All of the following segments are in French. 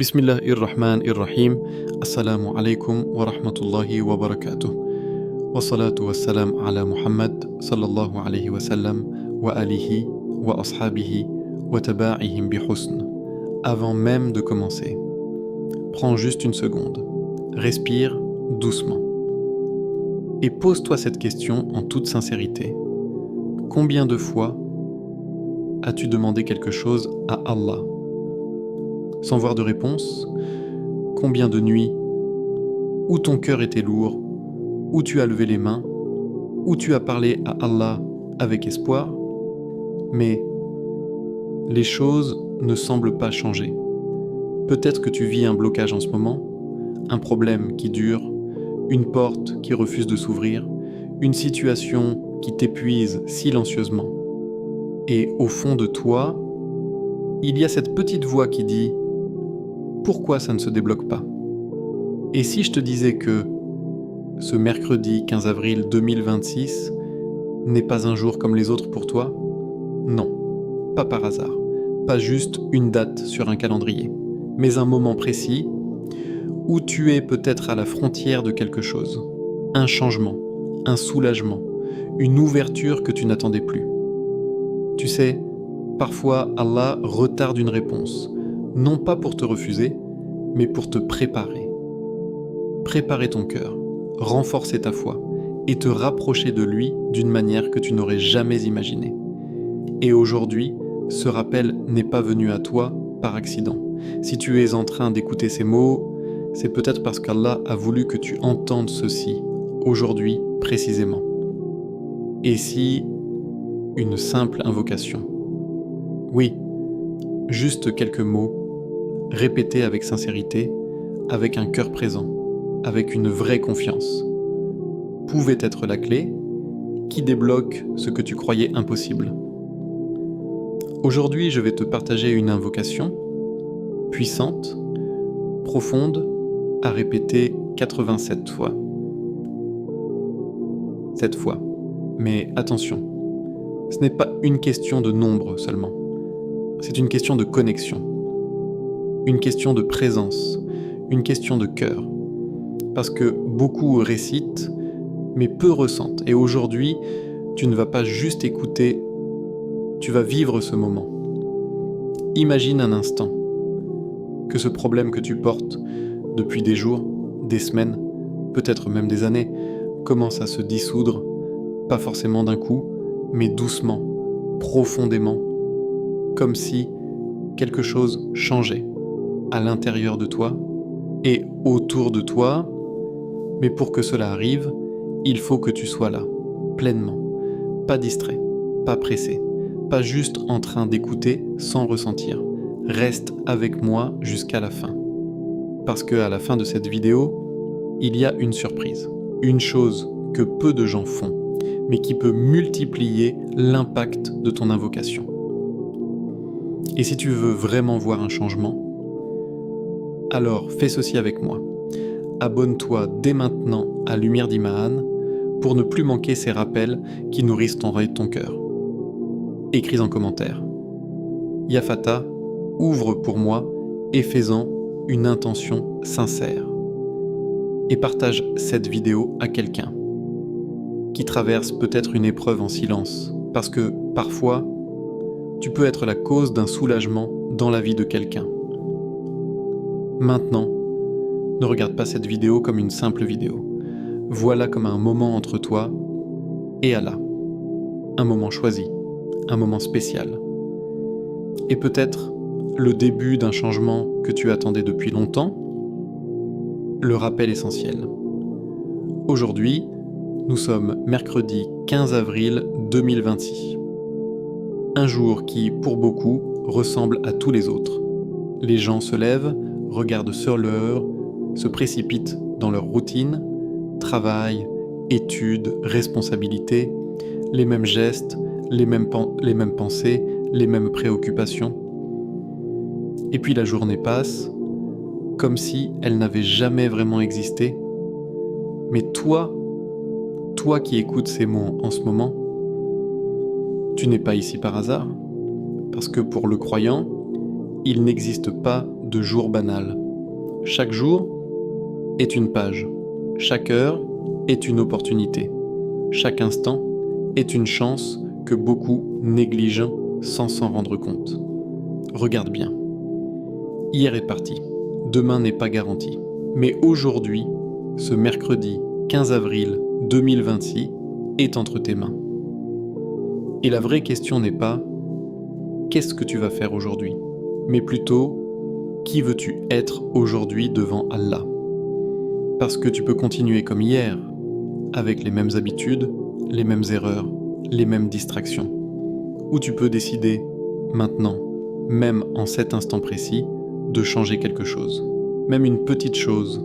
Bismillahirrahmanirrahim. Assalamu alaikum wa rahmatullahi wa barakatuh. Wa salatu wa salam ala Muhammad sallallahu alayhi wa sallam wa alihi wa ashabihi wa taba'ihim bi husn. Avant même de commencer, prends juste une seconde, respire doucement et pose-toi cette question en toute sincérité. Combien de fois as-tu demandé quelque chose à Allah sans voir de réponse? Combien de nuits où ton cœur était lourd, où tu as levé les mains, où tu as parlé à Allah avec espoir, mais les choses ne semblent pas changer. Peut-être que tu vis un blocage en ce moment, un problème qui dure, une porte qui refuse de s'ouvrir, une situation qui t'épuise silencieusement. Et au fond de toi, il y a cette petite voix qui dit « Pourquoi ça ne se débloque pas ?» Et si je te disais que ce mercredi 15 avril 2026 n'est pas un jour comme les autres pour toi? Non, pas par hasard, pas juste une date sur un calendrier, mais un moment précis où tu es peut-être à la frontière de quelque chose, un changement, un soulagement, une ouverture que tu n'attendais plus. Tu sais, parfois Allah retarde une réponse, non pas pour te refuser, mais pour te préparer. Préparer ton cœur, renforcer ta foi et te rapprocher de lui d'une manière que tu n'aurais jamais imaginée. Et aujourd'hui, ce rappel n'est pas venu à toi par accident. Si tu es en train d'écouter ces mots, c'est peut-être parce qu'Allah a voulu que tu entendes ceci, aujourd'hui précisément. Et si une simple invocation? Oui, juste quelques mots, répétés avec sincérité, avec un cœur présent, avec une vraie confiance, pouvait être la clé qui débloque ce que tu croyais impossible. Aujourd'hui, je vais te partager une invocation puissante, profonde, à répéter 87 fois. 7 fois. Mais attention, ce n'est pas une question de nombre seulement. C'est une question de connexion, une question de présence, une question de cœur. Parce que beaucoup récitent, mais peu ressentent. Et aujourd'hui, tu ne vas pas juste écouter, tu vas vivre ce moment. Imagine un instant que ce problème que tu portes depuis des jours, des semaines, peut-être même des années, commence à se dissoudre, pas forcément d'un coup, mais doucement, profondément, comme si quelque chose changeait à l'intérieur de toi et autour de toi. Mais pour que cela arrive, il faut que tu sois là, pleinement, pas distrait, pas pressé, pas juste en train d'écouter sans ressentir. Reste avec moi jusqu'à la fin. Parce qu'à la fin de cette vidéo, il y a une surprise, une chose que peu de gens font, mais qui peut multiplier l'impact de ton invocation. Et si tu veux vraiment voir un changement, alors fais ceci avec moi. Abonne-toi dès maintenant à Lumière d'Imahan pour ne plus manquer ces rappels qui nourrissent ton cœur. Écris en commentaire. Ya Fatah, ouvre pour moi et fais-en une intention sincère. Et partage cette vidéo à quelqu'un qui traverse peut-être une épreuve en silence, parce que parfois, tu peux être la cause d'un soulagement dans la vie de quelqu'un. Maintenant, ne regarde pas cette vidéo comme une simple vidéo. Vois-la comme un moment entre toi et Allah. Un moment choisi, un moment spécial. Et peut-être le début d'un changement que tu attendais depuis longtemps, le rappel essentiel. Aujourd'hui, nous sommes mercredi 15 avril 2026. Un jour qui, pour beaucoup, ressemble à tous les autres. Les gens se lèvent, regardent sur l'heure, se précipitent dans leur routine, travail, études, responsabilités, les mêmes gestes, les mêmes pensées, les mêmes préoccupations. Et puis la journée passe, comme si elle n'avait jamais vraiment existé. Mais toi qui écoutes ces mots en ce moment, tu n'es pas ici par hasard, parce que pour le croyant, il n'existe pas de jour banal. Chaque jour est une page. Chaque heure est une opportunité. Chaque instant est une chance que beaucoup négligent sans s'en rendre compte. Regarde bien. Hier est parti. Demain n'est pas garanti. Mais aujourd'hui, ce mercredi 15 avril 2026, est entre tes mains. Et la vraie question n'est pas « qu'est-ce que tu vas faire aujourd'hui ?» mais plutôt « qui veux-tu être aujourd'hui devant Allah ?» Parce que tu peux continuer comme hier, avec les mêmes habitudes, les mêmes erreurs, les mêmes distractions. Ou tu peux décider, maintenant, même en cet instant précis, de changer quelque chose. Même une petite chose.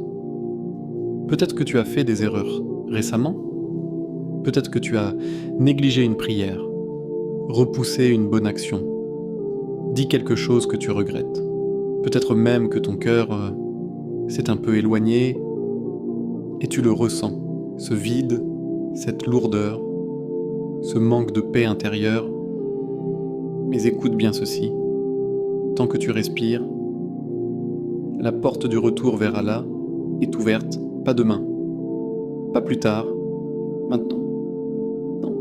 Peut-être que tu as fait des erreurs récemment. Peut-être que tu as négligé une prière, repoussé une bonne action, dit quelque chose que tu regrettes. Peut-être même que ton cœur s'est un peu éloigné et tu le ressens, ce vide, cette lourdeur, ce manque de paix intérieure. Mais écoute bien ceci, tant que tu respires, la porte du retour vers Allah est ouverte, pas demain, pas plus tard, maintenant. Non.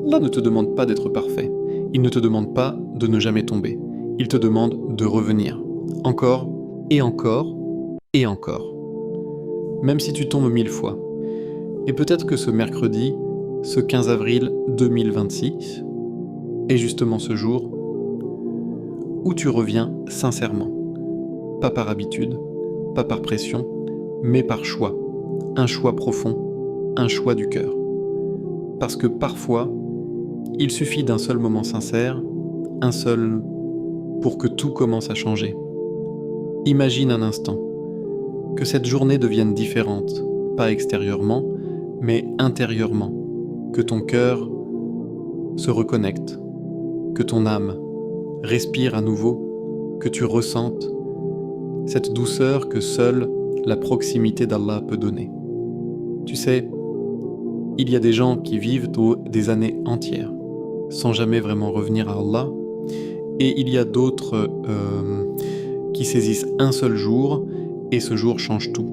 Allah ne te demande pas d'être parfait. Il ne te demande pas de ne jamais tomber. Il te demande de revenir. Encore, et encore, et encore. Même si tu tombes 1000 fois. Et peut-être que ce mercredi, ce 15 avril 2026, est justement ce jour où tu reviens sincèrement. Pas par habitude, pas par pression, mais par choix. Un choix profond, un choix du cœur. Parce que parfois, il suffit d'un seul moment sincère, un seul, pour que tout commence à changer. Imagine un instant que cette journée devienne différente, pas extérieurement, mais intérieurement. Que ton cœur se reconnecte, que ton âme respire à nouveau, que tu ressentes cette douceur que seule la proximité d'Allah peut donner. Tu sais, il y a des gens qui vivent des années entières sans jamais vraiment revenir à Allah, et il y a d'autres qui saisissent un seul jour et ce jour change tout.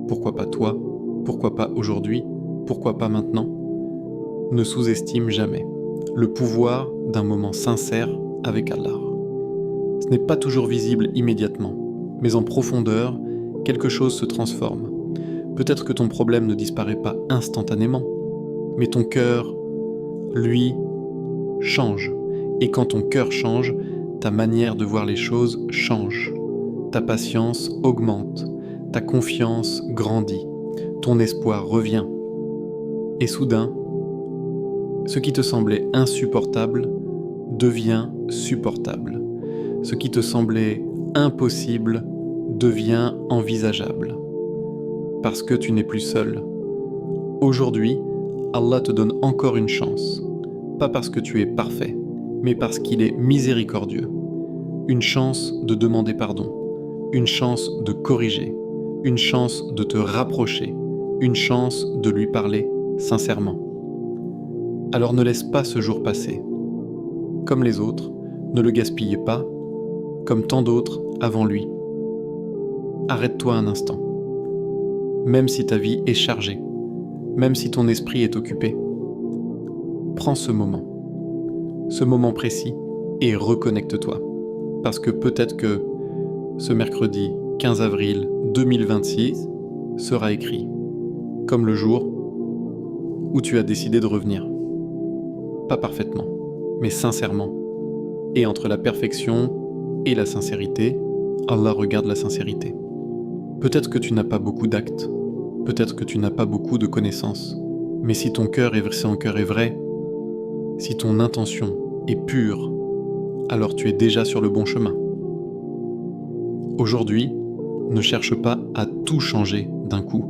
Pourquoi pas toi? Pourquoi pas aujourd'hui? Pourquoi pas maintenant? Ne sous-estime jamais le pouvoir d'un moment sincère avec Allah. Ce n'est pas toujours visible immédiatement, mais en profondeur, quelque chose se transforme. Peut-être que ton problème ne disparaît pas instantanément, mais ton cœur, lui, change. Et quand ton cœur change, ta manière de voir les choses change. Ta patience augmente, ta confiance grandit, ton espoir revient. Et soudain, ce qui te semblait insupportable devient supportable. Ce qui te semblait impossible devient envisageable. Parce que tu n'es plus seul. Aujourd'hui, Allah te donne encore une chance. Pas parce que tu es parfait, mais parce qu'il est miséricordieux. Une chance de demander pardon. Une chance de corriger. Une chance de te rapprocher. Une chance de lui parler sincèrement. Alors ne laisse pas ce jour passer. Comme les autres, ne le gaspillez pas, comme tant d'autres avant lui. Arrête-toi un instant. Même si ta vie est chargée, même si ton esprit est occupé, prends ce moment précis, et reconnecte-toi. Parce que peut-être que ce mercredi 15 avril 2026 sera écrit comme le jour où tu as décidé de revenir. Pas parfaitement, mais sincèrement. Et entre la perfection et la sincérité, Allah regarde la sincérité. Peut-être que tu n'as pas beaucoup d'actes, peut-être que tu n'as pas beaucoup de connaissances, mais si ton cœur est vrai, si ton intention est pure, alors tu es déjà sur le bon chemin. Aujourd'hui, ne cherche pas à tout changer d'un coup.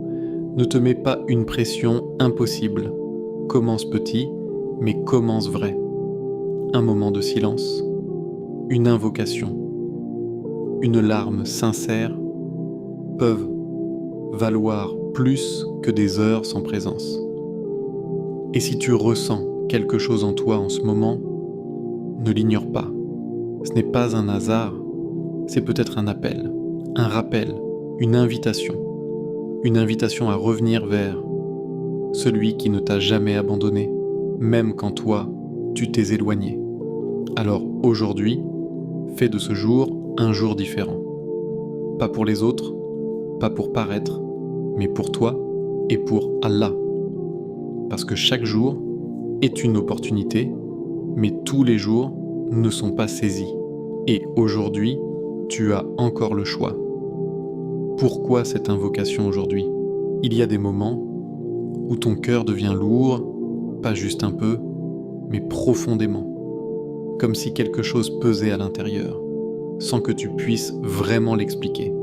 Ne te mets pas une pression impossible. Commence petit, mais commence vrai. Un moment de silence, une invocation, une larme sincère peuvent valoir plus que des heures sans présence. Et si tu ressens quelque chose en toi en ce moment, ne l'ignore pas. Ce n'est pas un hasard, c'est peut-être un appel, un rappel, une invitation à revenir vers celui qui ne t'a jamais abandonné, même quand toi, tu t'es éloigné. Alors aujourd'hui, fais de ce jour un jour différent. Pas pour les autres, pas pour paraître, mais pour toi et pour Allah. Parce que chaque jour est une opportunité, mais tous les jours ne sont pas saisis. Et aujourd'hui, tu as encore le choix. Pourquoi cette invocation aujourd'hui ? Il y a des moments où ton cœur devient lourd, pas juste un peu, mais profondément. Comme si quelque chose pesait à l'intérieur, sans que tu puisses vraiment l'expliquer.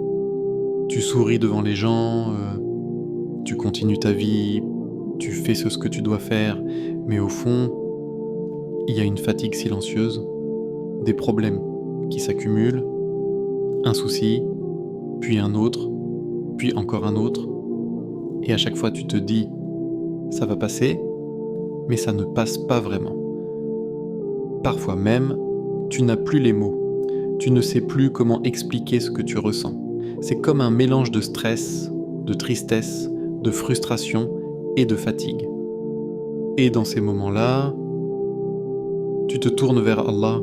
Tu souris devant les gens, tu continues ta vie, tu fais ce que tu dois faire, mais au fond, il y a une fatigue silencieuse, des problèmes qui s'accumulent, un souci, puis un autre, puis encore un autre, et à chaque fois tu te dis « ça va passer », mais ça ne passe pas vraiment. Parfois même, tu n'as plus les mots, tu ne sais plus comment expliquer ce que tu ressens. C'est comme un mélange de stress, de tristesse, de frustration et de fatigue. Et dans ces moments-là, tu te tournes vers Allah,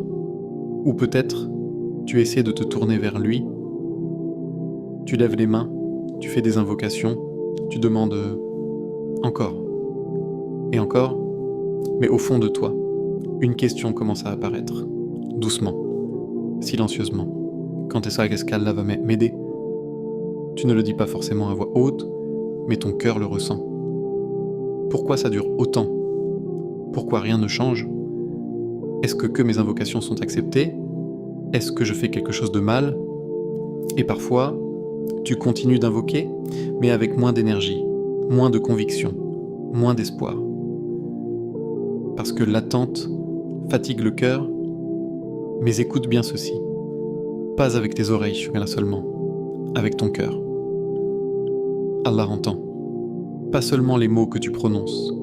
ou peut-être tu essaies de te tourner vers lui. Tu lèves les mains, tu fais des invocations, tu demandes encore et encore, mais au fond de toi, une question commence à apparaître, doucement, silencieusement. Quand est-ce qu'Allah va m'aider ? Tu ne le dis pas forcément à voix haute, mais ton cœur le ressent. Pourquoi ça dure autant ? Pourquoi rien ne change ? Est-ce que mes invocations sont acceptées ? Est-ce que je fais quelque chose de mal ? Et parfois, tu continues d'invoquer, mais avec moins d'énergie, moins de conviction, moins d'espoir. Parce que l'attente fatigue le cœur, mais écoute bien ceci. Pas avec tes oreilles, là seulement, avec ton cœur. Allah entend. Pas seulement les mots que tu prononces,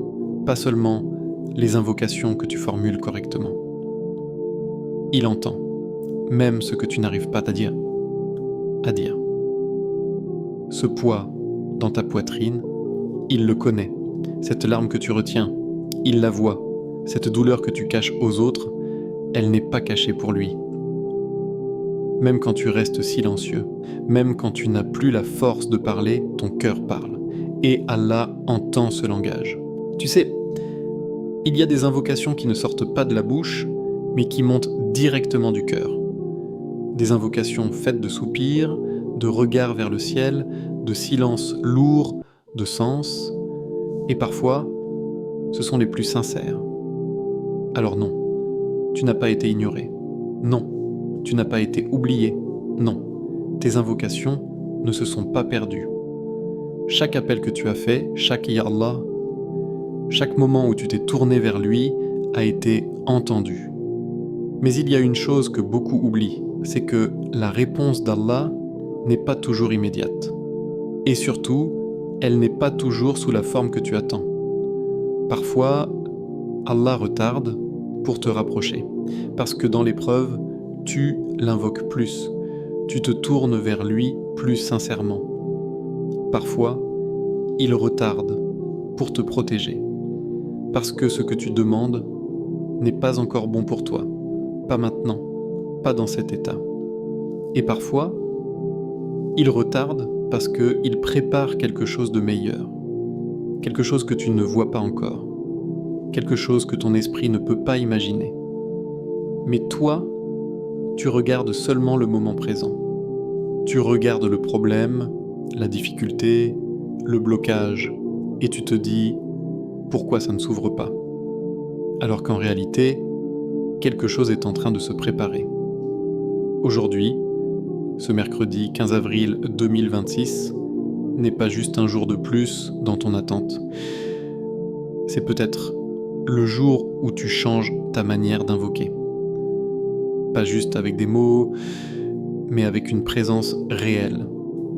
pas seulement les invocations que tu formules correctement. Il entend, même ce que tu n'arrives pas à dire. Ce poids dans ta poitrine, il le connaît. Cette larme que tu retiens, il la voit. Cette douleur que tu caches aux autres, elle n'est pas cachée pour lui. Même quand tu restes silencieux, même quand tu n'as plus la force de parler, ton cœur parle. Et Allah entend ce langage. Tu sais, il y a des invocations qui ne sortent pas de la bouche, mais qui montent directement du cœur. Des invocations faites de soupirs, de regards vers le ciel, de silences lourds de sens, et parfois, ce sont les plus sincères. Alors non, tu n'as pas été ignoré. Non, tu n'as pas été oublié. Non, tes invocations ne se sont pas perdues. Chaque appel que tu as fait, chaque Ya Allah, chaque moment où tu t'es tourné vers lui a été entendu. Mais il y a une chose que beaucoup oublient, c'est que la réponse d'Allah n'est pas toujours immédiate. Et surtout, elle n'est pas toujours sous la forme que tu attends. Parfois, Allah retarde pour te rapprocher, parce que dans l'épreuve, tu l'invoques plus, tu te tournes vers lui plus sincèrement. Parfois, il retarde pour te protéger, parce que ce que tu demandes n'est pas encore bon pour toi, pas maintenant, pas dans cet état. Et parfois, il retarde parce qu'il prépare quelque chose de meilleur, quelque chose que tu ne vois pas encore, quelque chose que ton esprit ne peut pas imaginer. Mais toi, tu regardes seulement le moment présent. Tu regardes le problème, la difficulté, le blocage, et tu te dis « pourquoi ça ne s'ouvre pas ?» Alors qu'en réalité, quelque chose est en train de se préparer. Aujourd'hui, ce mercredi 15 avril 2026, n'est pas juste un jour de plus dans ton attente. C'est peut-être le jour où tu changes ta manière d'invoquer. Pas juste avec des mots, mais avec une présence réelle,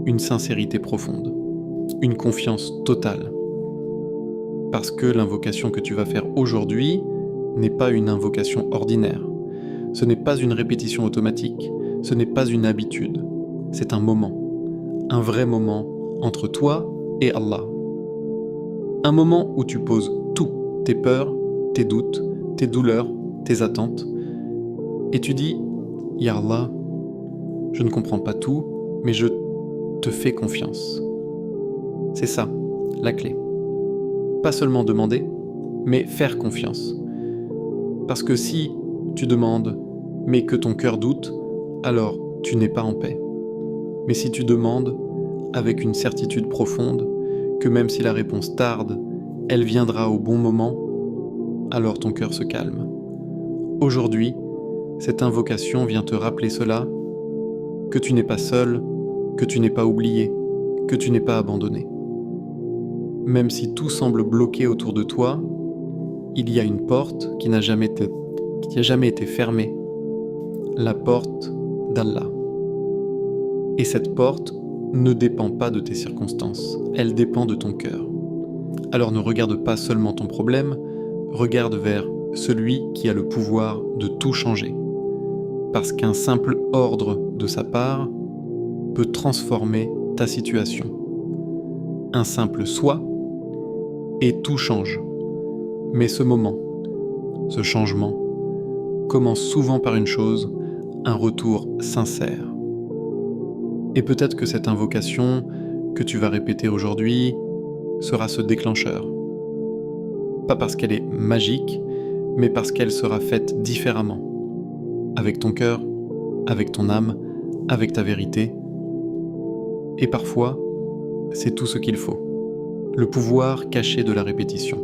une sincérité profonde, une confiance totale. Parce que l'invocation que tu vas faire aujourd'hui n'est pas une invocation ordinaire. Ce n'est pas une répétition automatique, ce n'est pas une habitude, c'est un moment, un vrai moment entre toi et Allah. Un moment où tu poses tout, tes peurs, tes doutes, tes douleurs, tes attentes, et tu dis « Ya Allah, je ne comprends pas tout, mais je te fais confiance ». C'est ça, la clé. Pas seulement demander, mais faire confiance. Parce que si tu demandes, mais que ton cœur doute, alors tu n'es pas en paix. Mais si tu demandes, avec une certitude profonde, que même si la réponse tarde, elle viendra au bon moment, alors ton cœur se calme. Aujourd'hui, cette invocation vient te rappeler cela, que tu n'es pas seul, que tu n'es pas oublié, que tu n'es pas abandonné. Même si tout semble bloqué autour de toi, il y a une porte qui n'a jamais été fermée, la porte d'Allah. Et cette porte ne dépend pas de tes circonstances, elle dépend de ton cœur. Alors ne regarde pas seulement ton problème, regarde vers celui qui a le pouvoir de tout changer. Parce qu'un simple ordre de sa part peut transformer ta situation. Un simple « soit » et tout change. Mais ce moment, ce changement, commence souvent par une chose, un retour sincère. Et peut-être que cette invocation que tu vas répéter aujourd'hui sera ce déclencheur. Pas parce qu'elle est magique, mais parce qu'elle sera faite différemment. Avec ton cœur, avec ton âme, avec ta vérité. Et parfois, c'est tout ce qu'il faut. Le pouvoir caché de la répétition.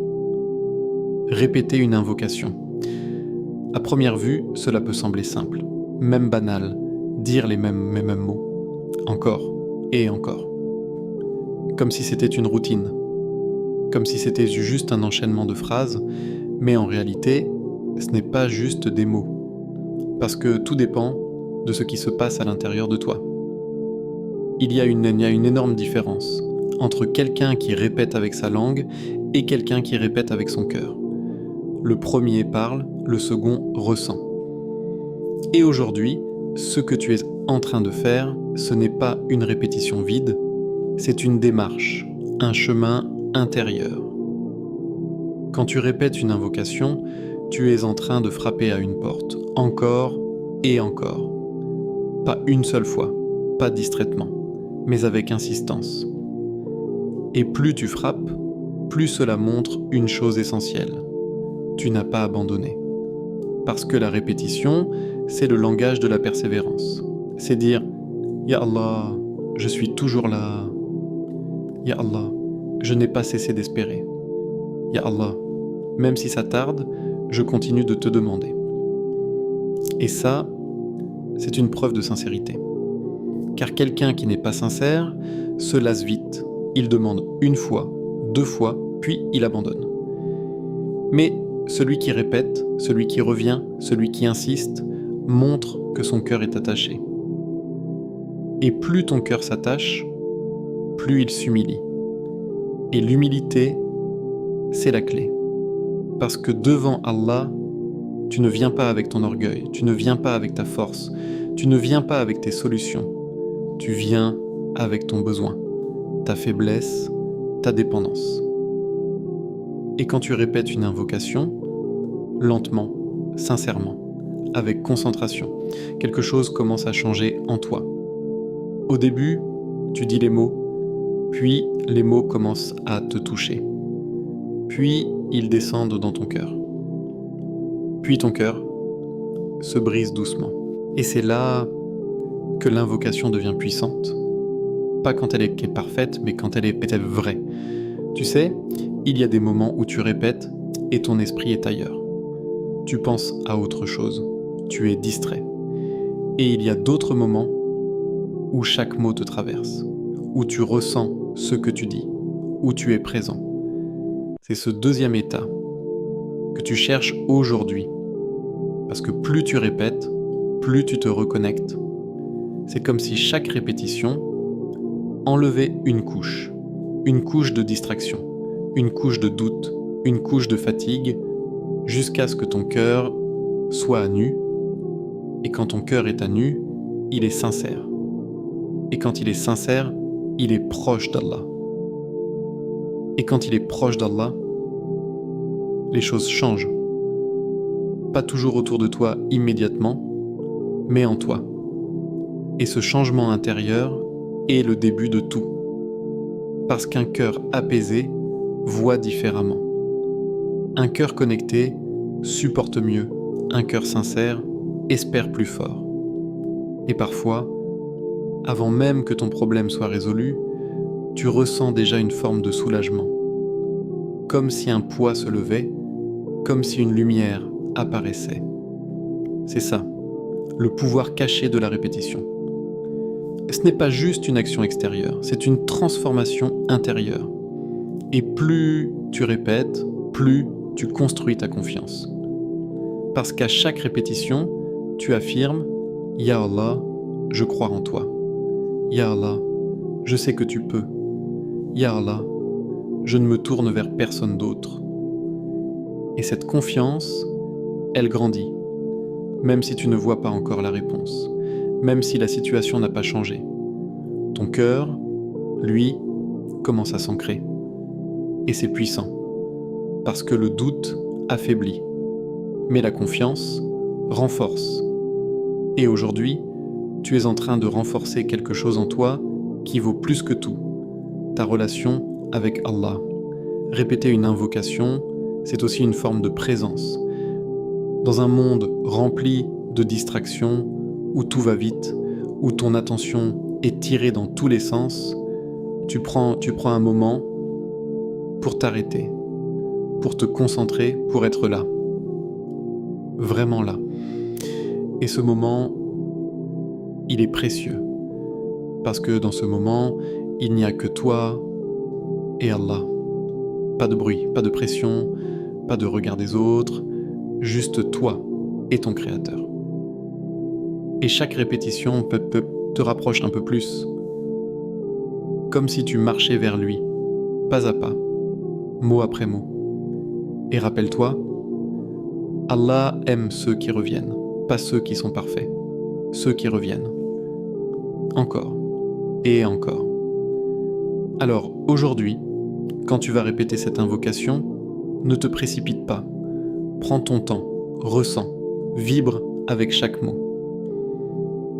Répéter une invocation. À première vue, cela peut sembler simple, même banal, dire les mêmes mots, encore et encore. Comme si c'était une routine, comme si c'était juste un enchaînement de phrases, mais en réalité, ce n'est pas juste des mots, parce que tout dépend de ce qui se passe à l'intérieur de toi. Il y a une énorme différence entre quelqu'un qui répète avec sa langue et quelqu'un qui répète avec son cœur. Le premier parle, le second ressent. Et aujourd'hui, ce que tu es en train de faire, ce n'est pas une répétition vide, c'est une démarche, un chemin intérieur. Quand tu répètes une invocation, tu es en train de frapper à une porte, encore et encore. Pas une seule fois, pas distraitement, mais avec insistance. Et plus tu frappes, plus cela montre une chose essentielle. Tu n'as pas abandonné. Parce que la répétition, c'est le langage de la persévérance. C'est dire « Ya Allah, je suis toujours là. Ya Allah, je n'ai pas cessé d'espérer. Ya Allah, même si ça tarde, je continue de te demander. » Et ça, c'est une preuve de sincérité. Car quelqu'un qui n'est pas sincère se lasse vite. Il demande une fois, 2 fois, puis il abandonne. Mais celui qui répète, celui qui revient, celui qui insiste, montre que son cœur est attaché. Et plus ton cœur s'attache, plus il s'humilie. Et l'humilité, c'est la clé. Parce que devant Allah, tu ne viens pas avec ton orgueil, tu ne viens pas avec ta force, tu ne viens pas avec tes solutions. Tu viens avec ton besoin, ta faiblesse, ta dépendance. Et quand tu répètes une invocation, lentement, sincèrement, avec concentration, quelque chose commence à changer en toi. Au début, tu dis les mots, puis les mots commencent à te toucher. Puis ils descendent dans ton cœur. Puis ton cœur se brise doucement. Et c'est là que l'invocation devient puissante. Pas quand elle est parfaite, mais quand elle est vraie. Tu sais, il y a des moments où tu répètes et ton esprit est ailleurs. Tu penses à autre chose, tu es distrait. Et il y a d'autres moments où chaque mot te traverse, où tu ressens ce que tu dis, où tu es présent. C'est ce deuxième état que tu cherches aujourd'hui. Parce que plus tu répètes, plus tu te reconnectes. C'est comme si chaque répétition enlevait une couche de distraction, une couche de doute, une couche de fatigue, jusqu'à ce que ton cœur soit à nu. Et quand ton cœur est à nu, il est sincère. Et quand il est sincère, il est proche d'Allah. Et quand il est proche d'Allah, les choses changent. Pas toujours autour de toi immédiatement, mais en toi. Et ce changement intérieur est le début de tout. Parce qu'un cœur apaisé voit différemment. Un cœur connecté supporte mieux. Un cœur sincère espère plus fort. Et parfois, avant même que ton problème soit résolu, tu ressens déjà une forme de soulagement. Comme si un poids se levait, comme si une lumière apparaissait. C'est ça, le pouvoir caché de la répétition. Ce n'est pas juste une action extérieure, c'est une transformation intérieure. Et plus tu répètes, plus tu construis ta confiance. Parce qu'à chaque répétition, tu affirmes « Ya Allah, je crois en toi. Ya Allah, je sais que tu peux. Ya Allah, je ne me tourne vers personne d'autre. » Et cette confiance, elle grandit, même si tu ne vois pas encore la réponse, même si la situation n'a pas changé. Ton cœur, lui, commence à s'ancrer. Et c'est puissant, parce que le doute affaiblit, mais la confiance renforce. Et aujourd'hui, tu es en train de renforcer quelque chose en toi qui vaut plus que tout, ta relation avec Allah. Répéter une invocation, c'est aussi une forme de présence. Dans un monde rempli de distractions, où tout va vite, où ton attention est tirée dans tous les sens, tu prends un moment pour t'arrêter, pour te concentrer, pour être là. Vraiment là. Et ce moment, il est précieux. Parce que dans ce moment, il n'y a que toi et Allah. Pas de bruit, pas de pression, pas de regard des autres, juste toi et ton Créateur. Et chaque répétition peut te rapproche un peu plus. Comme si tu marchais vers lui, pas à pas, mot après mot. Et rappelle-toi, Allah aime ceux qui reviennent, pas ceux qui sont parfaits, ceux qui reviennent. Encore et encore. Alors aujourd'hui, quand tu vas répéter cette invocation, ne te précipite pas. Prends ton temps, ressens, vibre avec chaque mot.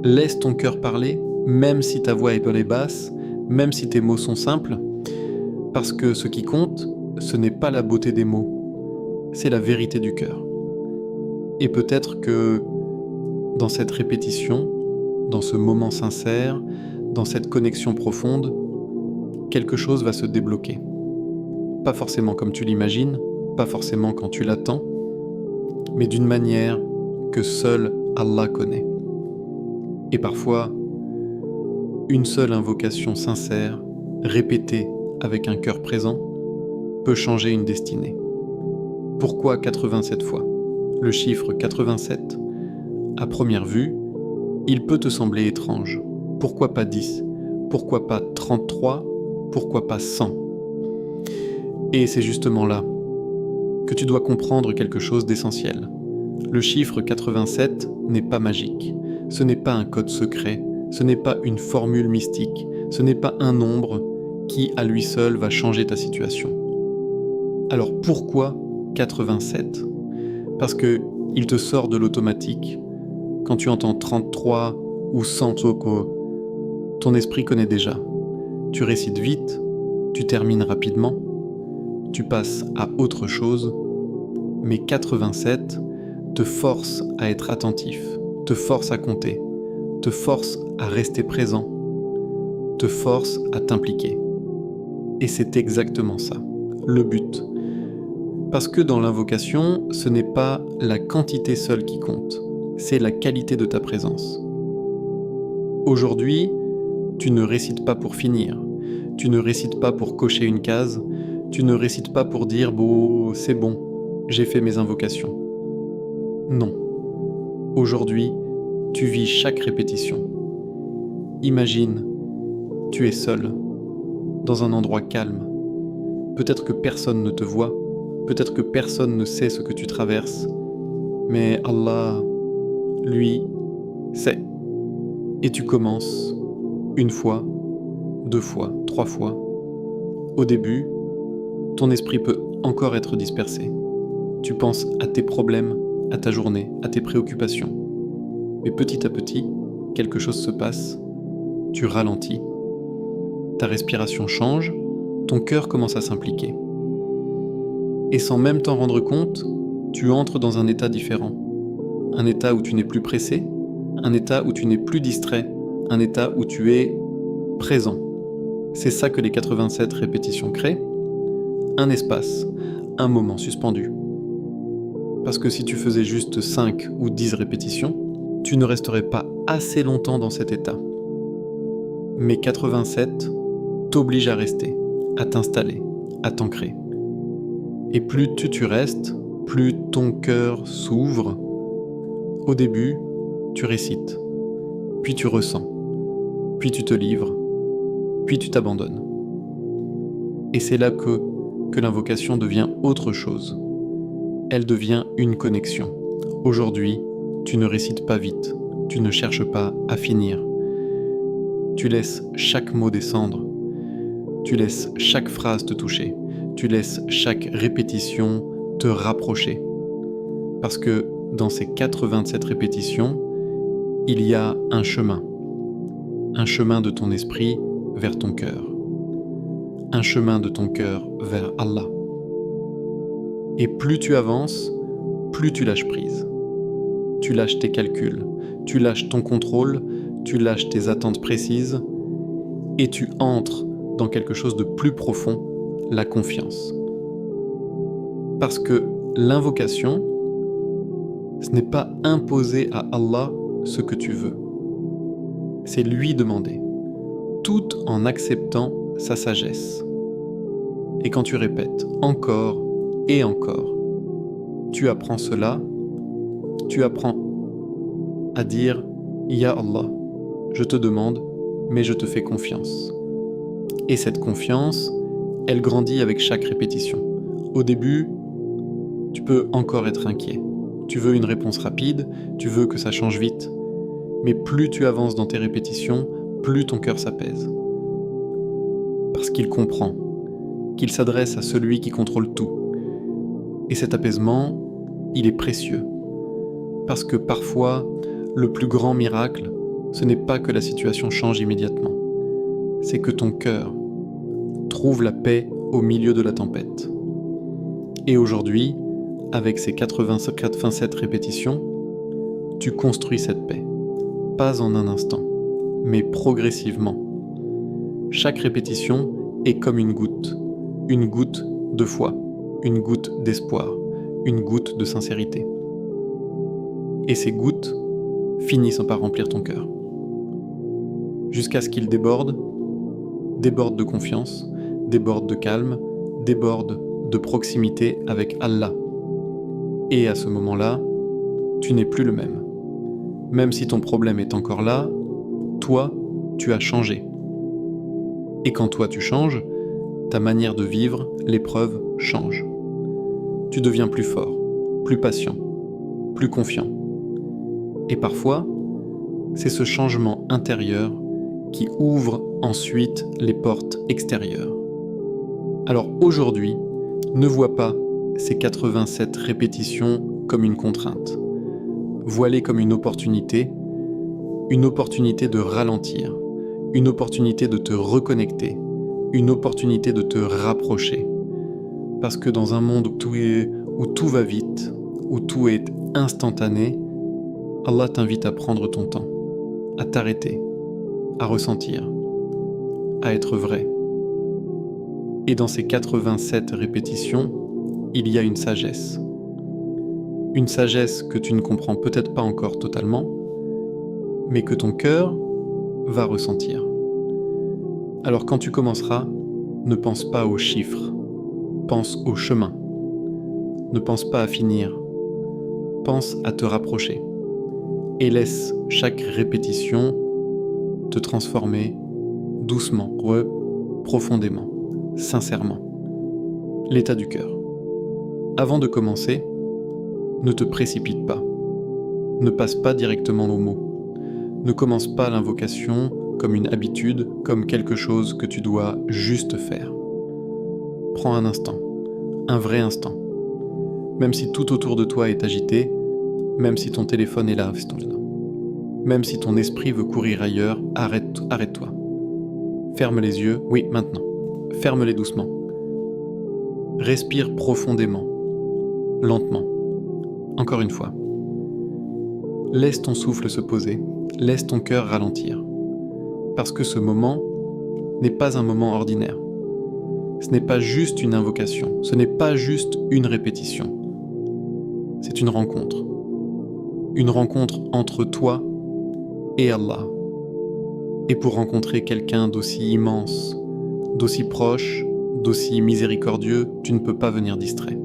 Laisse ton cœur parler, même si ta voix est basse, même si tes mots sont simples, parce que ce qui compte, ce n'est pas la beauté des mots, c'est la vérité du cœur. Et peut-être que dans cette répétition, dans ce moment sincère, dans cette connexion profonde, quelque chose va se débloquer. Pas forcément comme tu l'imagines, pas forcément quand tu l'attends, mais d'une manière que seul Allah connaît. Et parfois, une seule invocation sincère, répétée avec un cœur présent, peut changer une destinée. Pourquoi 87 fois ? Le chiffre 87, à première vue, il peut te sembler étrange. Pourquoi pas 10 ? Pourquoi pas 33 ? Pourquoi pas 100 ? Et c'est justement là que tu dois comprendre quelque chose d'essentiel. Le chiffre 87 n'est pas magique. Ce n'est pas un code secret. Ce n'est pas une formule mystique. Ce n'est pas un nombre qui, à lui seul, va changer ta situation. Alors pourquoi 87 ? Parce que il te sort de l'automatique. Quand tu entends 33 ou 100, ton esprit connaît déjà. Tu récites vite, tu termines rapidement, tu passes à autre chose, mais 87 te force à être attentif, te force à compter, te force à rester présent, te force à t'impliquer. Et c'est exactement ça, le but. Parce que dans l'invocation, ce n'est pas la quantité seule qui compte, c'est la qualité de ta présence. Aujourd'hui, tu ne récites pas pour finir, tu ne récites pas pour cocher une case, tu ne récites pas pour dire « bon, c'est bon, j'ai fait mes invocations ». Non. Aujourd'hui, tu vis chaque répétition. Imagine, tu es seul, dans un endroit calme. Peut-être que personne ne te voit, peut-être que personne ne sait ce que tu traverses, mais Allah, lui, sait. Et tu commences une fois, 2 fois, 3 fois. Au début, ton esprit peut encore être dispersé. Tu penses à tes problèmes, à ta journée, à tes préoccupations. Mais petit à petit, quelque chose se passe, tu ralentis, ta respiration change, ton cœur commence à s'impliquer. Et sans même t'en rendre compte, tu entres dans un état différent. Un état où tu n'es plus pressé, un état où tu n'es plus distrait, un état où tu es présent. C'est ça que les 87 répétitions créent, un espace, un moment suspendu. Parce que si tu faisais juste 5 ou 10 répétitions, tu ne resterais pas assez longtemps dans cet état. Mais 87 t'oblige à rester, à t'installer, à t'ancrer. Et plus tu restes, plus ton cœur s'ouvre. Au début, tu récites, puis tu ressens, puis tu te livres, puis tu t'abandonnes. Et c'est là que l'invocation devient autre chose. Elle devient une connexion. Aujourd'hui, tu ne récites pas vite, tu ne cherches pas à finir. Tu laisses chaque mot descendre, tu laisses chaque phrase te toucher, tu laisses chaque répétition te rapprocher. Parce que dans ces 87 répétitions, il y a un chemin de ton esprit vers ton cœur, un chemin de ton cœur vers Allah. Et plus tu avances, plus tu lâches prise. Tu lâches tes calculs, tu lâches ton contrôle, tu lâches tes attentes précises, et tu entres dans quelque chose de plus profond, la confiance. Parce que l'invocation, ce n'est pas imposer à Allah ce que tu veux. C'est lui demander, tout en acceptant sa sagesse. Et quand tu répètes encore et encore, tu apprends cela, tu apprends à dire « Ya Allah, je te demande, mais je te fais confiance ». Et cette confiance, elle grandit avec chaque répétition. Au début, tu peux encore être inquiet. Tu veux une réponse rapide, tu veux que ça change vite. Mais plus tu avances dans tes répétitions, plus ton cœur s'apaise. Parce qu'il comprend, qu'il s'adresse à celui qui contrôle tout. Et cet apaisement, il est précieux. Parce que parfois, le plus grand miracle, ce n'est pas que la situation change immédiatement. C'est que ton cœur trouve la paix au milieu de la tempête. Et aujourd'hui, avec ces 87 répétitions, tu construis cette paix. Pas en un instant, mais progressivement. Chaque répétition est comme une goutte de foi, une goutte d'espoir, une goutte de sincérité. Et ces gouttes finissent par remplir ton cœur. Jusqu'à ce qu'il déborde de confiance, déborde de calme, déborde de proximité avec Allah. Et à ce moment-là, tu n'es plus le même. Même si ton problème est encore là, toi, tu as changé. Et quand toi tu changes, ta manière de vivre l'épreuve change. Tu deviens plus fort, plus patient, plus confiant. Et parfois, c'est ce changement intérieur qui ouvre ensuite les portes extérieures. Alors aujourd'hui, ne vois pas ces 87 répétitions comme une contrainte. Vois-les comme une opportunité de ralentir, une opportunité de te reconnecter, une opportunité de te rapprocher. Parce que dans un monde où tout va vite, où tout est instantané, Allah t'invite à prendre ton temps, à t'arrêter, à ressentir, à être vrai. Et dans ces 87 répétitions, il y a une sagesse. Une sagesse que tu ne comprends peut-être pas encore totalement, mais que ton cœur va ressentir. Alors quand tu commenceras, ne pense pas aux chiffres, pense au chemin. Ne pense pas à finir, pense à te rapprocher. Et laisse chaque répétition te transformer doucement, profondément, sincèrement. L'état du cœur. Avant de commencer, ne te précipite pas. Ne passe pas directement aux mots. Ne commence pas l'invocation comme une habitude, comme quelque chose que tu dois juste faire. Prends un instant, un vrai instant. Même si tout autour de toi est agité, même si ton téléphone est là, même si ton esprit veut courir ailleurs, arrête-toi. Ferme les yeux, oui, maintenant. Ferme-les doucement. Respire profondément, lentement. Encore une fois. Laisse ton souffle se poser, laisse ton cœur ralentir. Parce que ce moment n'est pas un moment ordinaire. Ce n'est pas juste une invocation, ce n'est pas juste une répétition. C'est une rencontre. Une rencontre entre toi et Allah. Et pour rencontrer quelqu'un d'aussi immense, d'aussi proche, d'aussi miséricordieux, tu ne peux pas venir distrait.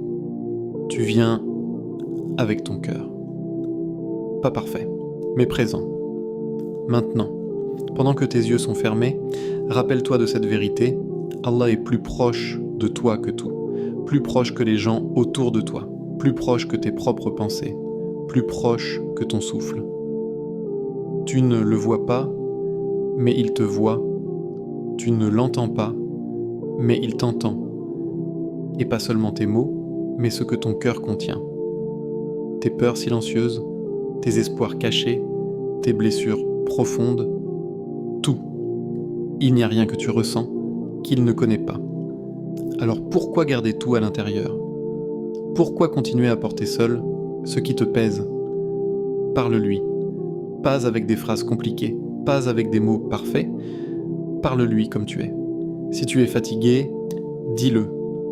Tu viens avec ton cœur. Pas parfait, mais présent. Maintenant, pendant que tes yeux sont fermés, rappelle-toi de cette vérité. Allah est plus proche de toi que tout, plus proche que les gens autour de toi, plus proche que tes propres pensées, plus proche que ton souffle. Tu ne le vois pas, mais il te voit. Tu ne l'entends pas, mais il t'entend. Et pas seulement tes mots, mais ce que ton cœur contient. Tes peurs silencieuses, tes espoirs cachés, tes blessures profondes, tout. Il n'y a rien que tu ressens qu'il ne connaît pas. Alors pourquoi garder tout à l'intérieur ? Pourquoi continuer à porter seul ce qui te pèse ? Parle-lui, pas avec des phrases compliquées, pas avec des mots parfaits, parle-lui comme tu es. Si tu es fatigué, dis-le.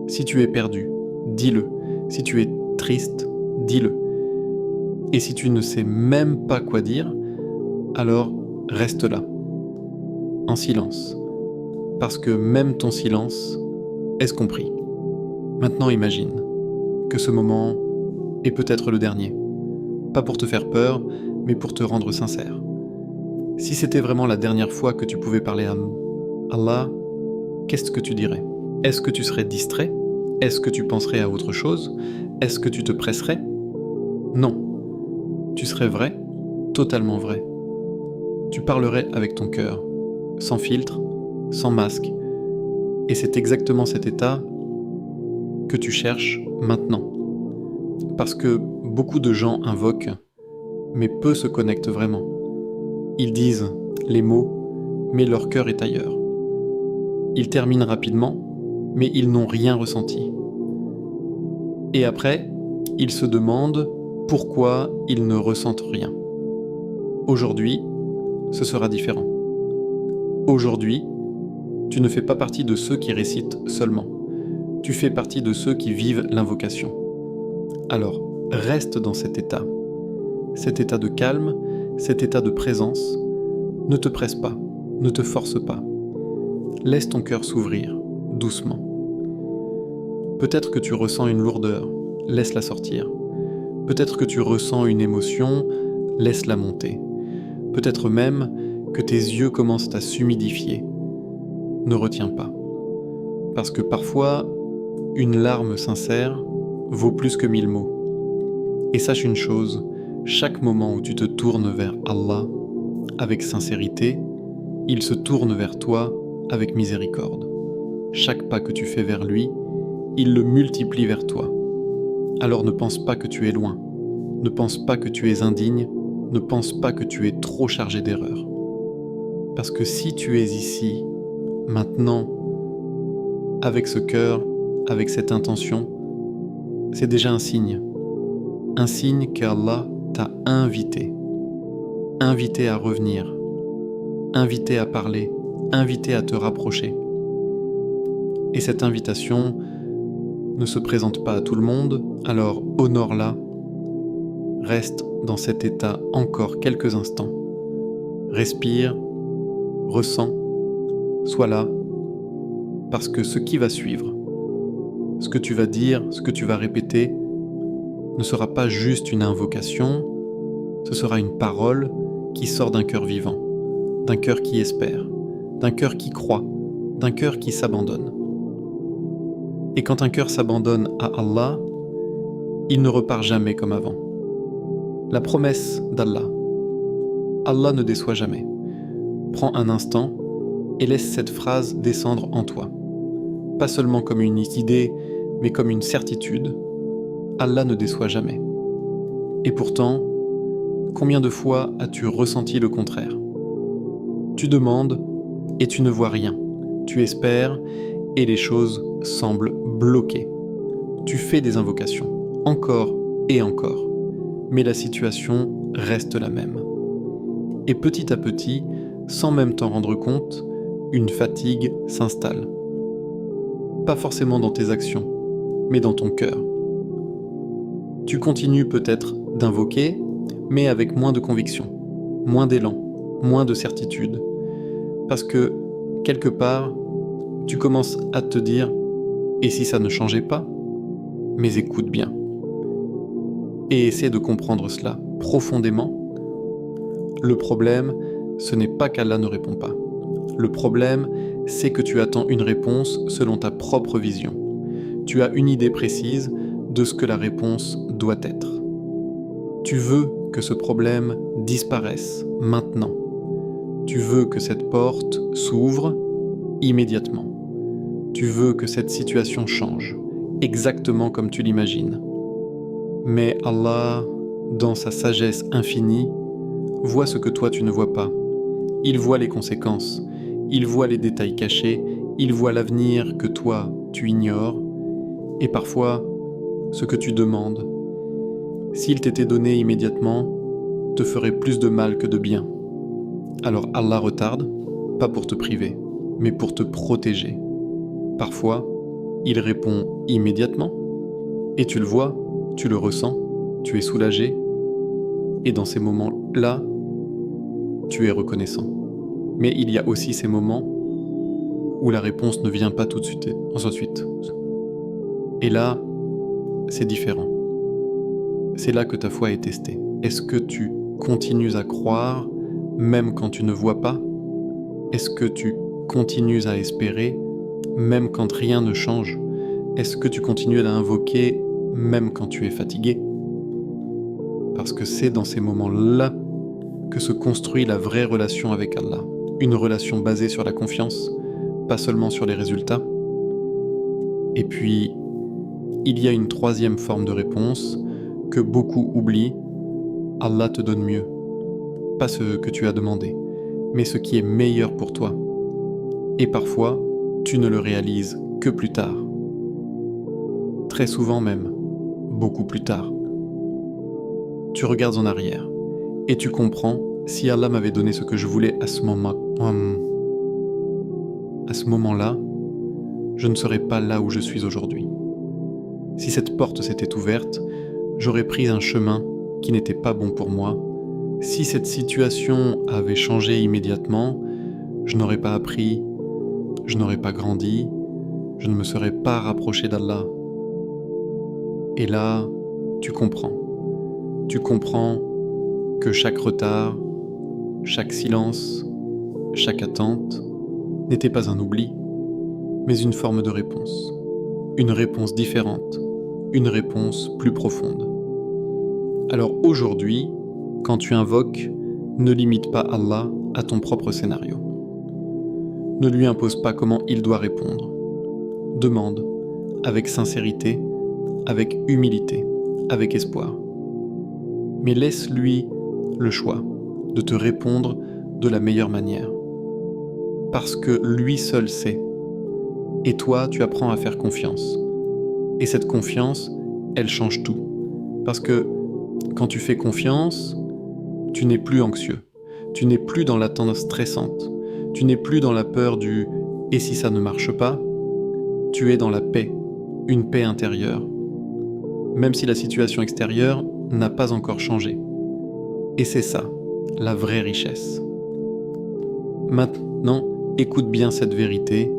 Si tu es perdu, dis-le. Si tu es triste, dis-le. Et si tu ne sais même pas quoi dire, alors reste là, en silence. Parce que même ton silence est compris. Maintenant imagine que ce moment est peut-être le dernier. Pas pour te faire peur, mais pour te rendre sincère. Si c'était vraiment la dernière fois que tu pouvais parler à Allah, qu'est-ce que tu dirais ? Est-ce que tu serais distrait ? Est-ce que tu penserais à autre chose ? Est-ce que tu te presserais ? Non. Tu serais vrai, totalement vrai. Tu parlerais avec ton cœur, sans filtre, sans masque. Et c'est exactement cet état que tu cherches maintenant. Parce que beaucoup de gens invoquent, mais peu se connectent vraiment. Ils disent les mots, mais leur cœur est ailleurs. Ils terminent rapidement, mais ils n'ont rien ressenti. Et après, ils se demandent pourquoi ils ne ressentent rien. Aujourd'hui, ce sera différent. Aujourd'hui, tu ne fais pas partie de ceux qui récitent seulement. Tu fais partie de ceux qui vivent l'invocation. Alors, reste dans cet état de calme, cet état de présence. Ne te presse pas, ne te force pas. Laisse ton cœur s'ouvrir, doucement. Peut-être que tu ressens une lourdeur, laisse-la sortir. Peut-être que tu ressens une émotion, laisse-la monter. Peut-être même que tes yeux commencent à s'humidifier. Ne retiens pas. Parce que parfois, une larme sincère vaut plus que 1000 mots. Et sache une chose, chaque moment où tu te tournes vers Allah avec sincérité, il se tourne vers toi avec miséricorde. Chaque pas que tu fais vers lui, il le multiplie vers toi. Alors ne pense pas que tu es loin, ne pense pas que tu es indigne, ne pense pas que tu es trop chargé d'erreurs. Parce que si tu es ici, maintenant, avec ce cœur, avec cette intention, c'est déjà un signe qu'Allah t'a invité à revenir, invité à parler, invité à te rapprocher. Et cette invitation ne se présente pas à tout le monde, alors honore-la, reste dans cet état encore quelques instants, respire, ressens, sois là, parce que ce qui va suivre, ce que tu vas dire, ce que tu vas répéter, ne sera pas juste une invocation, ce sera une parole qui sort d'un cœur vivant, d'un cœur qui espère, d'un cœur qui croit, d'un cœur qui s'abandonne. Et quand un cœur s'abandonne à Allah, il ne repart jamais comme avant. La promesse d'Allah, Allah ne déçoit jamais. Prends un instant et laisse cette phrase descendre en toi. Pas seulement comme une idée, mais comme une certitude. Allah ne déçoit jamais. Et pourtant, combien de fois as-tu ressenti le contraire ? Tu demandes et tu ne vois rien. Tu espères et les choses semblent bloquées. Tu fais des invocations, encore et encore, mais la situation reste la même. Et petit à petit, sans même t'en rendre compte, une fatigue s'installe. Pas forcément dans tes actions, mais dans ton cœur. Tu continues peut-être d'invoquer, mais avec moins de conviction, moins d'élan, moins de certitude. Parce que, quelque part, tu commences à te dire « Et si ça ne changeait pas ?» Mais écoute bien. Et essaie de comprendre cela profondément. Le problème, ce n'est pas qu'Allah ne répond pas. Le problème, c'est que tu attends une réponse selon ta propre vision. Tu as une idée précise de ce que la réponse doit être. Tu veux que ce problème disparaisse maintenant. Tu veux que cette porte s'ouvre immédiatement. Tu veux que cette situation change, exactement comme tu l'imagines. Mais Allah, dans sa sagesse infinie, voit ce que toi tu ne vois pas. Il voit les conséquences, il voit les détails cachés, il voit l'avenir que toi tu ignores, et parfois ce que tu demandes, s'il t'était donné immédiatement, te ferait plus de mal que de bien. Alors Allah retarde, pas pour te priver, mais pour te protéger. Parfois, il répond immédiatement, et tu le vois, tu le ressens, tu es soulagé, et dans ces moments-là, tu es reconnaissant. Mais il y a aussi ces moments où la réponse ne vient pas tout de suite, ensuite. Et là, c'est différent. C'est là que ta foi est testée. Est-ce que tu continues à croire même quand tu ne vois pas ? Est-ce que tu continues à espérer même quand rien ne change ? Est-ce que tu continues à invoquer même quand tu es fatigué ? Parce que c'est dans ces moments-là que se construit la vraie relation avec Allah. Une relation basée sur la confiance, pas seulement sur les résultats. Et puis, il y a une troisième forme de réponse que beaucoup oublient. Allah te donne mieux. Pas ce que tu as demandé, mais ce qui est meilleur pour toi. Et parfois, tu ne le réalises que plus tard. Très souvent même, beaucoup plus tard. Tu regardes en arrière et tu comprends, si Allah m'avait donné ce que je voulais à ce moment-là, je ne serais pas là où je suis aujourd'hui. Si cette porte s'était ouverte, j'aurais pris un chemin qui n'était pas bon pour moi. Si cette situation avait changé immédiatement, je n'aurais pas appris, je n'aurais pas grandi, je ne me serais pas rapproché d'Allah. Et là, tu comprends. Tu comprends que chaque retard, chaque silence, chaque attente n'était pas un oubli, mais une forme de réponse. Une réponse différente, une réponse plus profonde. Alors aujourd'hui, quand tu invoques, ne limite pas Allah à ton propre scénario. Ne lui impose pas comment il doit répondre. Demande, avec sincérité, avec humilité, avec espoir. Mais laisse-lui le choix de te répondre de la meilleure manière. Parce que lui seul sait. Et toi, tu apprends à faire confiance. Et cette confiance, elle change tout. Parce que quand tu fais confiance, tu n'es plus anxieux. Tu n'es plus dans l'attente stressante. Tu n'es plus dans la peur du « et si ça ne marche pas ?» Tu es dans la paix, une paix intérieure. Même si la situation extérieure n'a pas encore changé. Et c'est ça, la vraie richesse. Maintenant, écoute bien cette vérité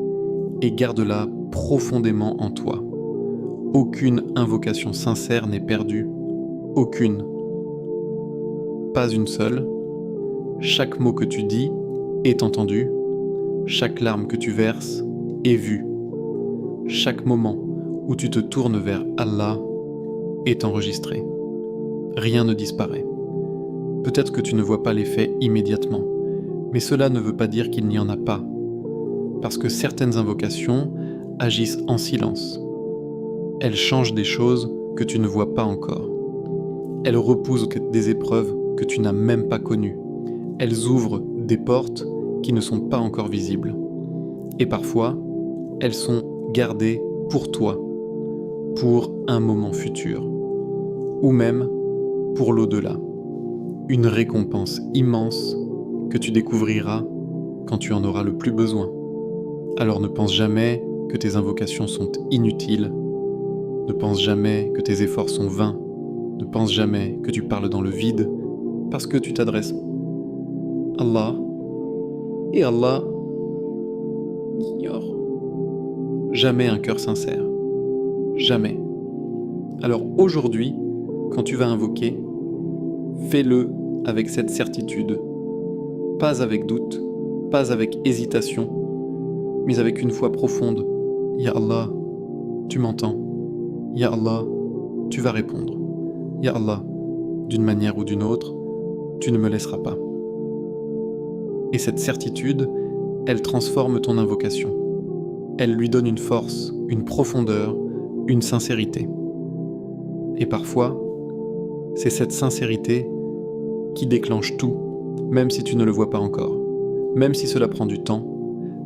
et garde-la profondément en toi. Aucune invocation sincère n'est perdue. Aucune. Pas une seule. Chaque mot que tu dis est entendu. Chaque larme que tu verses est vue. Chaque moment où tu te tournes vers Allah est enregistré. Rien ne disparaît. Peut-être que tu ne vois pas l'effet immédiatement, mais cela ne veut pas dire qu'il n'y en a pas, parce que certaines invocations agissent en silence. Elles changent des choses que tu ne vois pas encore. Elles repoussent des épreuves que tu n'as même pas connues. Elles ouvrent des portes qui ne sont pas encore visibles. Et parfois, elles sont gardées pour toi, pour un moment futur, ou même pour l'au-delà. Une récompense immense que tu découvriras quand tu en auras le plus besoin. Alors ne pense jamais que tes invocations sont inutiles. Ne pense jamais que tes efforts sont vains. Ne pense jamais que tu parles dans le vide parce que tu t'adresses à Allah et Allah ignore. Jamais un cœur sincère. Jamais. Alors aujourd'hui, quand tu vas invoquer, fais-le avec cette certitude. Pas avec doute, pas avec hésitation, mais avec une foi profonde. Ya Allah, tu m'entends. Ya Allah, tu vas répondre. Ya Allah, d'une manière ou d'une autre, tu ne me laisseras pas. Et cette certitude, elle transforme ton invocation. Elle lui donne une force, une profondeur, une sincérité. Et parfois, c'est cette sincérité qui déclenche tout, même si tu ne le vois pas encore, même si cela prend du temps,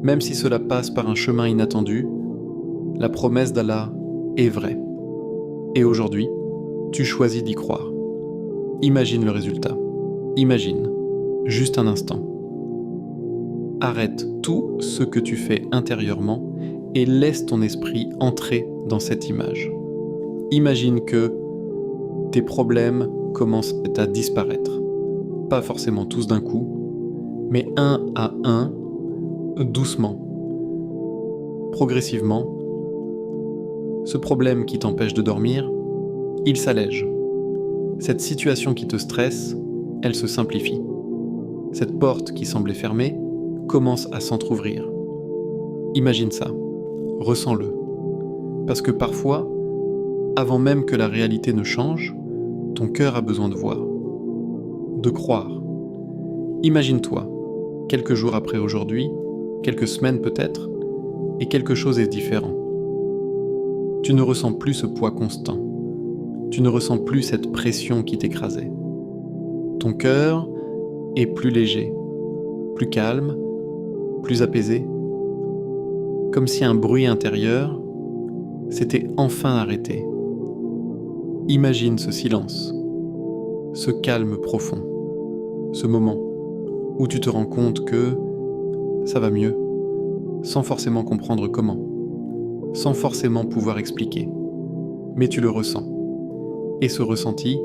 même si cela passe par un chemin inattendu, la promesse d'Allah est vraie. Et aujourd'hui, tu choisis d'y croire. Imagine le résultat. Imagine, juste un instant. Arrête tout ce que tu fais intérieurement et laisse ton esprit entrer dans cette image. Imagine que tes problèmes commencent à disparaître. Pas forcément tous d'un coup, mais un à un, doucement, progressivement. Ce problème qui t'empêche de dormir, il s'allège. Cette situation qui te stresse, elle se simplifie. Cette porte qui semblait fermée commence à s'entrouvrir. Imagine ça, ressens-le. Parce que parfois, avant même que la réalité ne change, ton cœur a besoin de voir, de croire. Imagine-toi, quelques jours après aujourd'hui, quelques semaines peut-être, et quelque chose est différent. Tu ne ressens plus ce poids constant. Tu ne ressens plus cette pression qui t'écrasait. Ton cœur est plus léger, plus calme, plus apaisé, comme si un bruit intérieur s'était enfin arrêté. Imagine ce silence, ce calme profond, ce moment où tu te rends compte que ça va mieux, sans forcément comprendre comment, sans forcément pouvoir expliquer, mais tu le ressens. Et ce ressenti,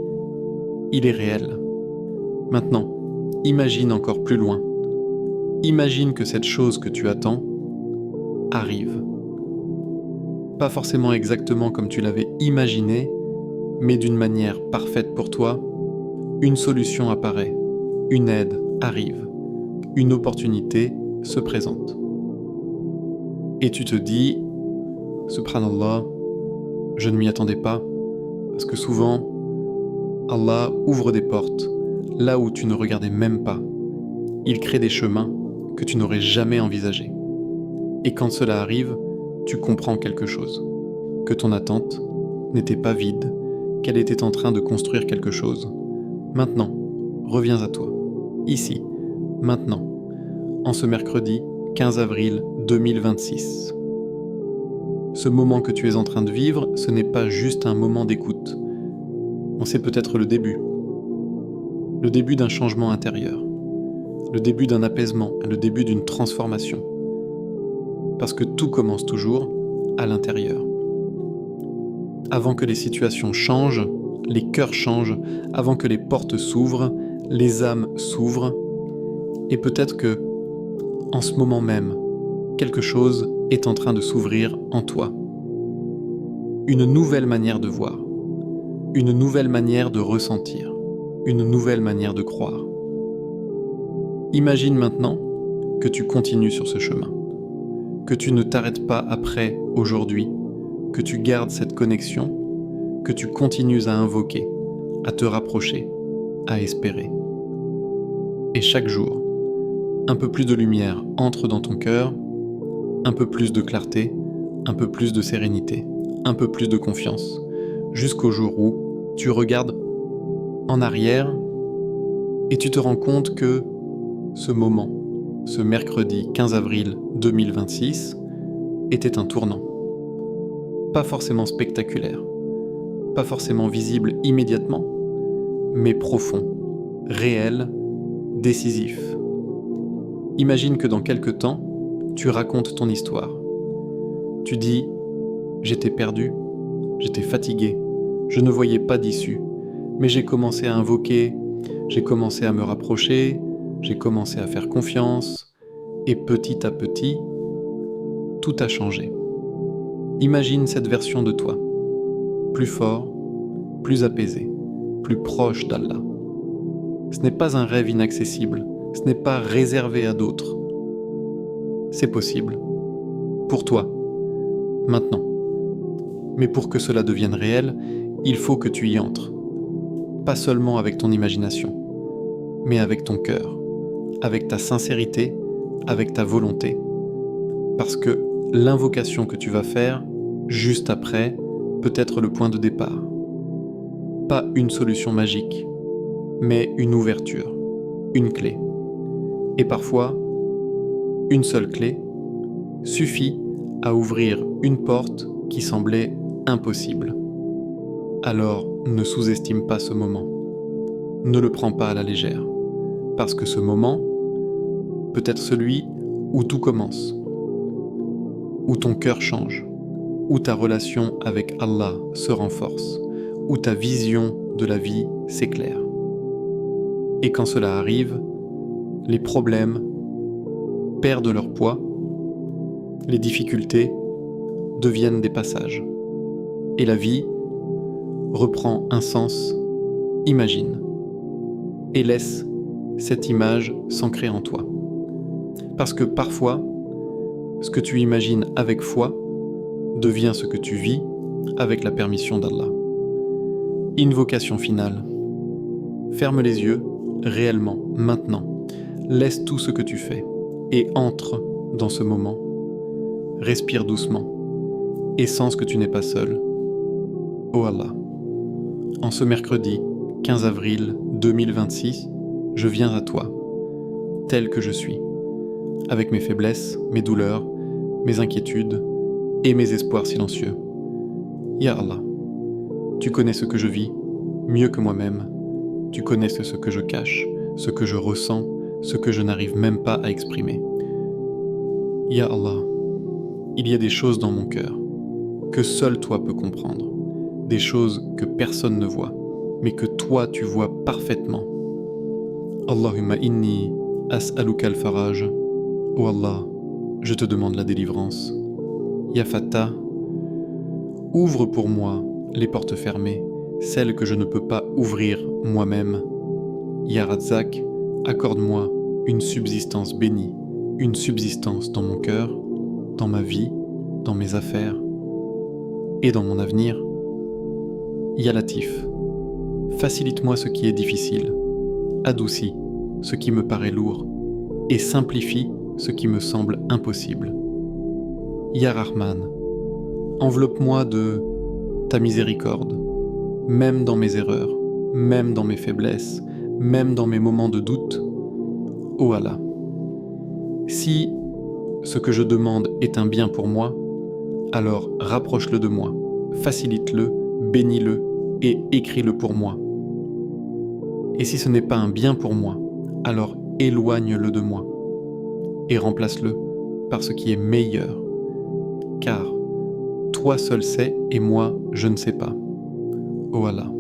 il est réel. Maintenant, imagine encore plus loin. Imagine que cette chose que tu attends arrive. Pas forcément exactement comme tu l'avais imaginé, mais d'une manière parfaite pour toi, une solution apparaît, une aide arrive, une opportunité se présente. Et tu te dis, Subhanallah, je ne m'y attendais pas, parce que souvent, Allah ouvre des portes là où tu ne regardais même pas. Il crée des chemins que tu n'aurais jamais envisagés. Et quand cela arrive, tu comprends quelque chose, que ton attente n'était pas vide, qu'elle était en train de construire quelque chose. Maintenant, reviens à toi, ici, maintenant, en ce mercredi 15 avril 2026. Ce moment que tu es en train de vivre, ce n'est pas juste un moment d'écoute. C'est peut-être le début d'un changement intérieur, le début d'un apaisement, le début d'une transformation. Parce que tout commence toujours à l'intérieur. Avant que les situations changent, les cœurs changent, avant que les portes s'ouvrent, les âmes s'ouvrent, et peut-être que, en ce moment même, quelque chose est en train de s'ouvrir en toi. Une nouvelle manière de voir, une nouvelle manière de ressentir, une nouvelle manière de croire. Imagine maintenant que tu continues sur ce chemin, que tu ne t'arrêtes pas après aujourd'hui, que tu gardes cette connexion, que tu continues à invoquer, à te rapprocher, à espérer. Et chaque jour, un peu plus de lumière entre dans ton cœur, un peu plus de clarté, un peu plus de sérénité, un peu plus de confiance, jusqu'au jour où tu regardes en arrière et tu te rends compte que ce moment, ce mercredi 15 avril 2026, était un tournant. Pas forcément spectaculaire, pas forcément visible immédiatement, mais profond, réel, décisif. Imagine que dans quelque temps, tu racontes ton histoire. Tu dis « J'étais perdu, j'étais fatigué, je ne voyais pas d'issue, mais j'ai commencé à invoquer, j'ai commencé à me rapprocher, j'ai commencé à faire confiance, et petit à petit, tout a changé. » Imagine cette version de toi, plus fort, plus apaisé, plus proche d'Allah. Ce n'est pas un rêve inaccessible, ce n'est pas réservé à d'autres. C'est possible. Pour toi, maintenant. Mais pour que cela devienne réel, il faut que tu y entres. Pas seulement avec ton imagination, mais avec ton cœur, avec ta sincérité, avec ta volonté. Parce que l'invocation que tu vas faire, juste après, peut être le point de départ. Pas une solution magique, mais une ouverture, une clé. Et parfois, une seule clé suffit à ouvrir une porte qui semblait impossible. Alors ne sous-estime pas ce moment. Ne le prends pas à la légère, parce que ce moment peut être celui où tout commence, où ton cœur change, où ta relation avec Allah se renforce, où ta vision de la vie s'éclaire. Et quand cela arrive, les problèmes perdent leur poids, les difficultés deviennent des passages, et la vie reprend un sens, imagine, et laisse cette image s'ancrer en toi. Parce que parfois, ce que tu imagines avec foi devient ce que tu vis avec la permission d'Allah. Invocation finale. Ferme les yeux, réellement, maintenant. Laisse tout ce que tu fais et entre dans ce moment. Respire doucement et sens que tu n'es pas seul. Oh Allah, en ce mercredi 15 avril 2026, je viens à toi, tel que je suis, avec mes faiblesses, mes douleurs, mes inquiétudes et mes espoirs silencieux. Ya Allah, tu connais ce que je vis mieux que moi-même. Tu connais ce que je cache, ce que je ressens, ce que je n'arrive même pas à exprimer. Ya Allah, il y a des choses dans mon cœur que seul toi peux comprendre, des choses que personne ne voit, mais que toi tu vois parfaitement. Allahumma inni as'aluka al-faraj. Oh Allah, je te demande la délivrance. Ya Fattah, ouvre pour moi les portes fermées, celles que je ne peux pas ouvrir moi-même. Ya Razzaq, accorde-moi une subsistance bénie, une subsistance dans mon cœur, dans ma vie, dans mes affaires et dans mon avenir. Ya Latif, facilite-moi ce qui est difficile, adoucis ce qui me paraît lourd et simplifie ce qui me semble impossible. Ya Rahman, enveloppe-moi de ta miséricorde, même dans mes erreurs, même dans mes faiblesses, même dans mes moments de doute. Oh Allah, si ce que je demande est un bien pour moi, alors rapproche-le de moi, facilite-le, bénis-le et écris-le pour moi. Et si ce n'est pas un bien pour moi, alors éloigne-le de moi et remplace-le par ce qui est meilleur. Car toi seul sais et moi je ne sais pas. Oh Allah,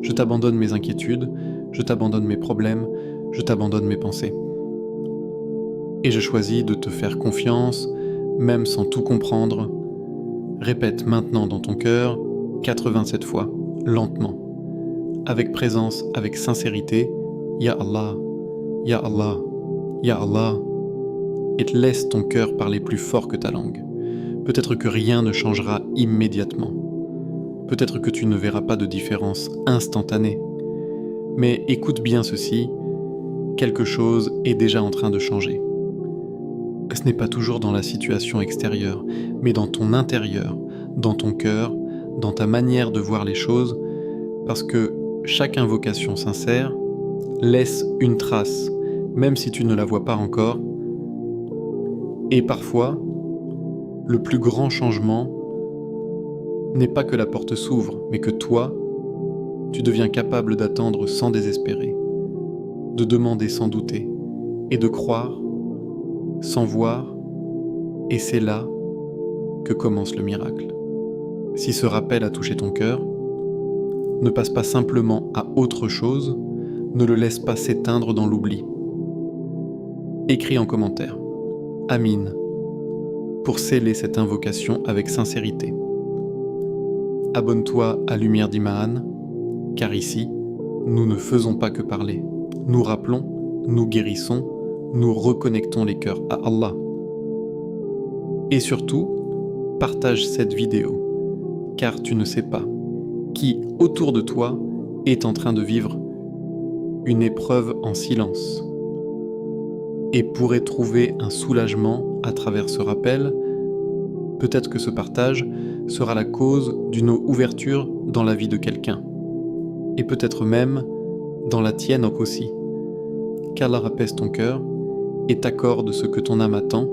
je t'abandonne mes inquiétudes, je t'abandonne mes problèmes, je t'abandonne mes pensées. Et je choisis de te faire confiance, même sans tout comprendre. Répète maintenant dans ton cœur 87 fois, lentement, avec présence, avec sincérité, Ya Allah, Ya Allah, Ya Allah, et te laisse ton cœur parler plus fort que ta langue. Peut-être que rien ne changera immédiatement. Peut-être que tu ne verras pas de différence instantanée. Mais écoute bien ceci quelque chose est déjà en train de changer. Ce n'est pas toujours dans la situation extérieure, mais dans ton intérieur, dans ton cœur, dans ta manière de voir les choses, parce que chaque invocation sincère laisse une trace, même si tu ne la vois pas encore. Et parfois, le plus grand changement n'est pas que la porte s'ouvre, mais que toi, tu deviens capable d'attendre sans désespérer, de demander sans douter, et de croire sans voir, et c'est là que commence le miracle. Si ce rappel a touché ton cœur, ne passe pas simplement à autre chose, ne le laisse pas s'éteindre dans l'oubli. Écris en commentaire « Amin » pour sceller cette invocation avec sincérité. Abonne-toi à Lumière d'Iman, car ici, nous ne faisons pas que parler. Nous rappelons, nous guérissons, nous reconnectons les cœurs à Allah. Et surtout, partage cette vidéo, car tu ne sais pas qui, autour de toi, est en train de vivre une épreuve en silence et pourrait trouver un soulagement à travers ce rappel. Peut-être que ce partage sera la cause d'une ouverture dans la vie de quelqu'un, et peut-être même dans la tienne aussi. Qu'Allah apaise ton cœur et t'accorde ce que ton âme attend,